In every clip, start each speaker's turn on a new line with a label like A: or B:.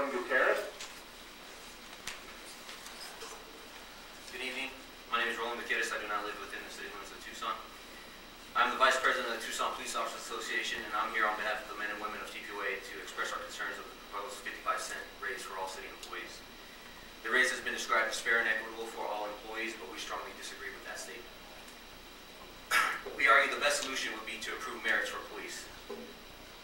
A: Good evening. My name is Roland McKittis. I do not live within the city limits of Tucson. I'm the Vice President of the Tucson Police Officers Association, and I'm here on behalf of the men and women of TPOA to express our concerns of the proposed 55-cent raise for all city employees. The raise has been described as fair and equitable for all employees, but we strongly disagree with that statement. We argue the best solution would be to approve merits for police.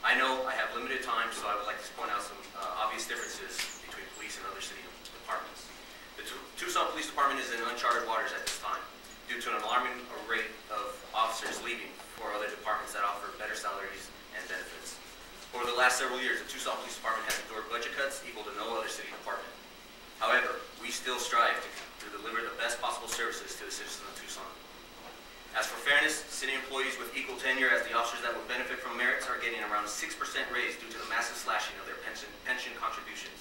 A: I know I have limited time, so I would like to point out some obvious differences between police and other city departments. The Tucson Police Department is in uncharted waters at this time due to an alarming rate of officers leaving for other departments that offer better salaries and benefits. Over the last several years, the Tucson Police Department has endured budget cuts equal to no other city department. However, we still strive to deliver the best possible services to the citizens of Tucson. As for fairness, city employees with equal tenure as the officers that would benefit from merits are getting around a 6% raise due to the massive slashing of their pension contributions.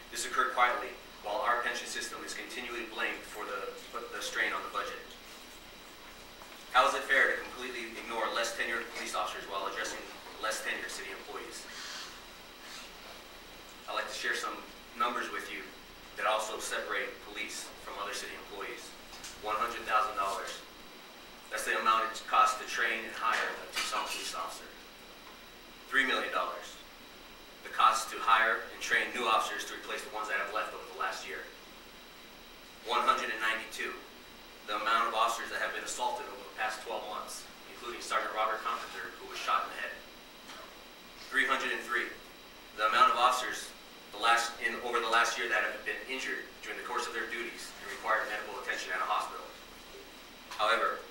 A: This occurred quietly, while our pension system is continually blamed for the strain on the budget. How is it fair to completely ignore less tenured police officers while addressing less tenured city employees? I'd like to share some numbers with you that also separate police from other city employees. $100,000. That's the amount it costs to train and hire a Tucson police officer. $3 million. The cost to hire and train new officers to replace the ones that have left over the last year. 192. The amount of officers that have been assaulted over the past 12 months, including Sergeant Robert Carpenter, who was shot in the head. 303. The amount of officers over the last year that have been injured during the course of their duties and required medical attention at a hospital. However,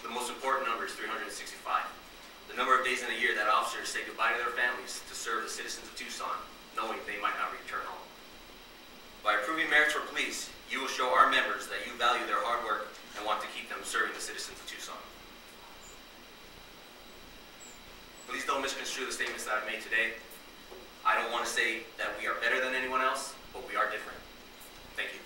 A: the most important number is 365. The number of days in a year that officers say goodbye to their families to serve the citizens of Tucson, knowing they might not return home. By approving merits for police, you will show our members that you value their hard work and want to keep them serving the citizens of Tucson. Please don't misconstrue the statements that I've made today. I don't want to say that we are better than anyone else, but we are different. Thank you.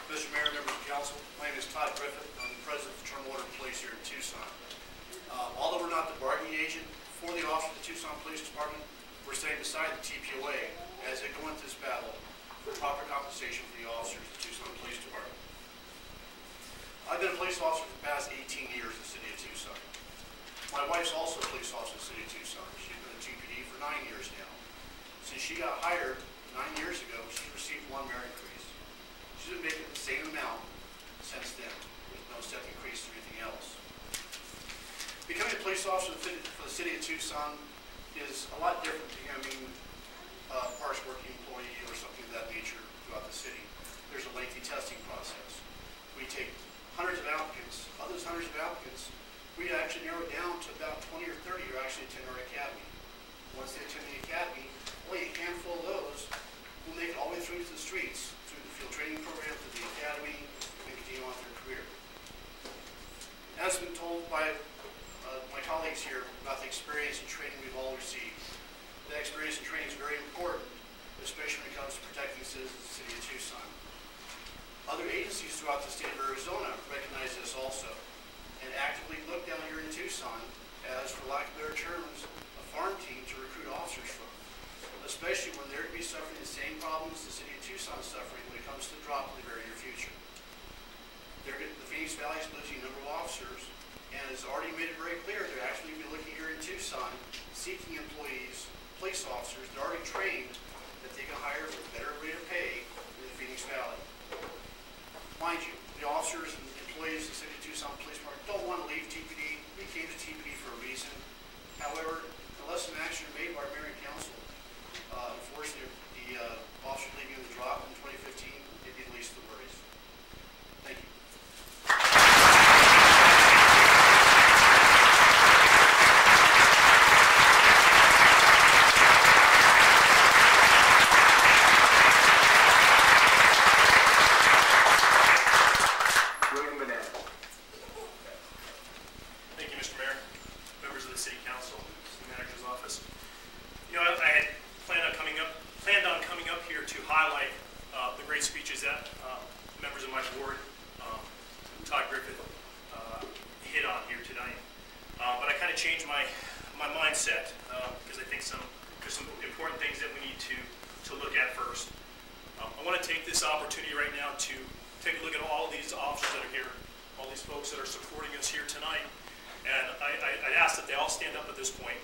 B: Mr. Mayor, members of council, my name is Todd Griffith. I'm the president of Tucson Police here in Tucson. Although we're not the bargaining agent for the officers of the Tucson Police Department, we're standing beside the TPOA as they go into this battle for proper compensation for the officers of the Tucson Police Department. I've been a police officer for the past 18 years in the city of Tucson. My wife's also a police officer in the city of Tucson. She's been a TPD for 9 years now. Since she got hired 9 years ago, she's received 1 merit increase. She's been making the same amount since then, with no step increase or anything else. Becoming a police officer for the city of Tucson is a lot different than becoming a parks working employee or something of that nature throughout the city. There's a lengthy testing process. We take hundreds of applicants. Of those hundreds of applicants, we actually narrow it down to about 20 or 30 who actually attend our academy. Once they attend the academy, only a handful of those will make it all the way through to the streets, through the field training program, to the academy, and continue on their career. As has been told by my colleagues here about the experience and training we've all received. That experience and training is very important, especially when it comes to protecting citizens of the city of Tucson. Other agencies throughout the state of Arizona recognize this also and actively look down here in Tucson as, for lack of better terms, a farm team to recruit officers from, especially when they're going to be suffering the same problems the city of Tucson is suffering when it comes to the drop in the very near future. The Phoenix Valley is losing a number of officers, and has already made it very clear they're actually going to be looking here in Tucson, seeking employees, police officers that are already trained, that they can hire for a better rate of pay in the Phoenix Valley. Mind you, the officers and employees of the city of Tucson Police Department don't want to leave TPD. We came to TPD for a reason. However, unless some action is made by our mayor and council, unfortunately, the officers leaving the drop in 2015 may be the least of the worries. Thank you.
C: great speeches that members of my board, Todd Griffith, hit on here tonight. But I kind of changed my mindset because I think there's some important things that we need to look at first. I want to take this opportunity right now to take a look at all these officers that are here, all these folks that are supporting us here tonight. And I'd ask that they all stand up at this point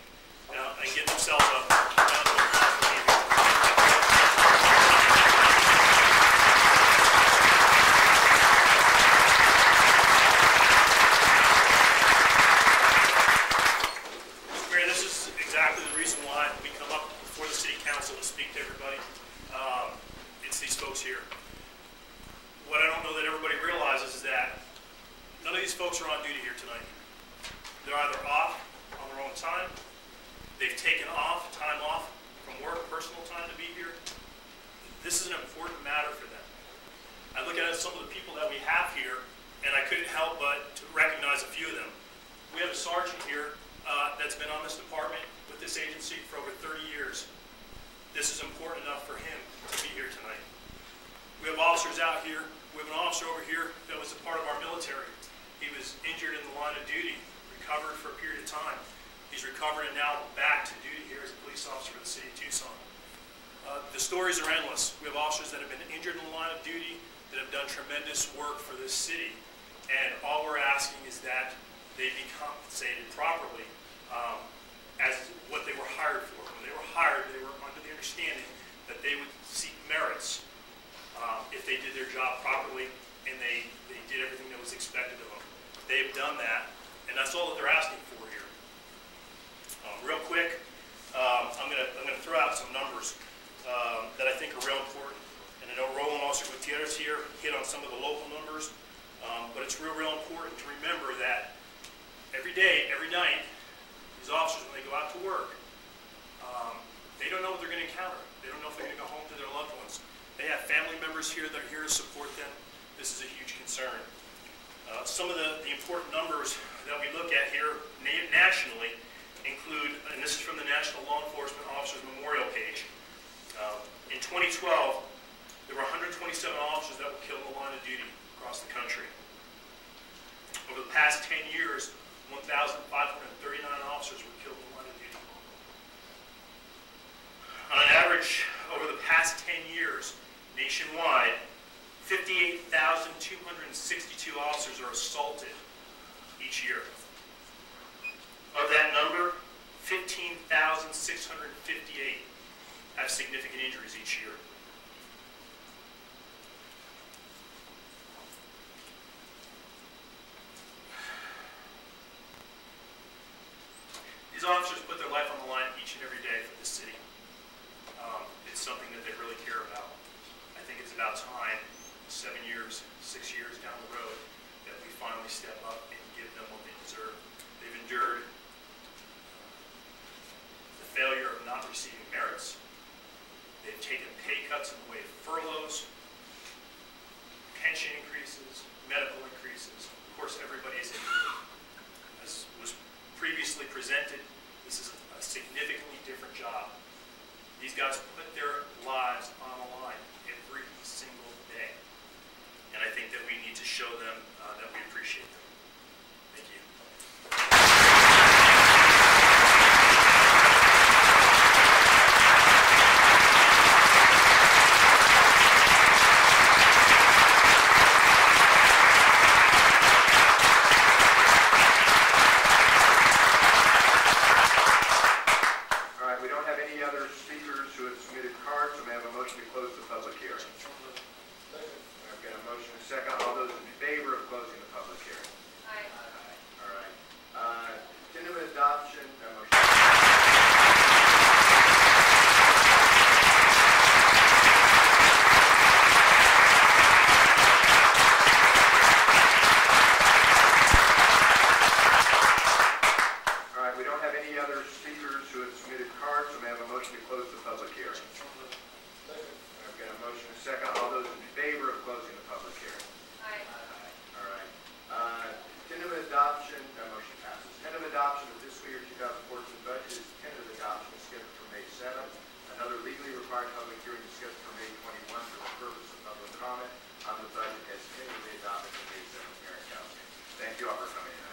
C: and give themselves a round of applause for being here. This is exactly the reason why we come up before the City Council to speak to everybody. It's these folks here. What I don't know that everybody realizes is that none of these folks are on duty here tonight. They're either off on their own time, they've taken time off from work, personal time to be here. This is an important matter for them. I look at some of the people that we have here, and I couldn't help but to recognize a few of them. We have a sergeant here that's been on this department with this agency for over 30 years. This is important enough for him to be here tonight. We have officers out here. We have an officer over here that was a part of our military. He was injured in the line of duty, recovered for a period of time. He's recovered and now back to duty here as a police officer for the city of Tucson. The stories are endless. We have officers that have been injured in the line of duty that have done tremendous work for this city. And all we're asking is that they be compensated properly as what they were hired for. When they were hired, they were under the understanding that they would seek merits if they did their job properly and they did everything that was expected of them. They've done that, and that's all that they're asking for here. Real quick, I'm gonna throw out some numbers that I think are real important. And I know Roland Officer Gutierrez here hit on some of the local numbers, but it's real important to remember that every day, every night, these officers, when they go out to work, they don't know what they're going to encounter. They don't know if they're going to go home to their loved ones. They have family members here that are here to support them. This is a huge concern. Some of the important numbers that we look at here nationally include, and this is from the National Law Enforcement Officers Memorial page. In 2012, there were 127 officers that were killed in the line of duty across the country. Over the past 10 years, 1,539 officers were killed in the line of duty. On an average, over the past 10 years, nationwide, 58,262 officers are assaulted each year. Of that number, 15,658 have significant injuries each year. These officers put their life on the line each and every day for this city. It's something that they really care about. I think it's about time, 6 years down the road, that we finally step up and give them what they deserve. They've endured the failure of not receiving merits. They've taken pay cuts in the way of furloughs, pension increases, medical increases. Of course, everybody is in need. As was previously presented, this is a significantly different job. These guys put their lives on the line every single day. And I think that we need to show them that we appreciate them. Thank you.
D: you offer somebody that?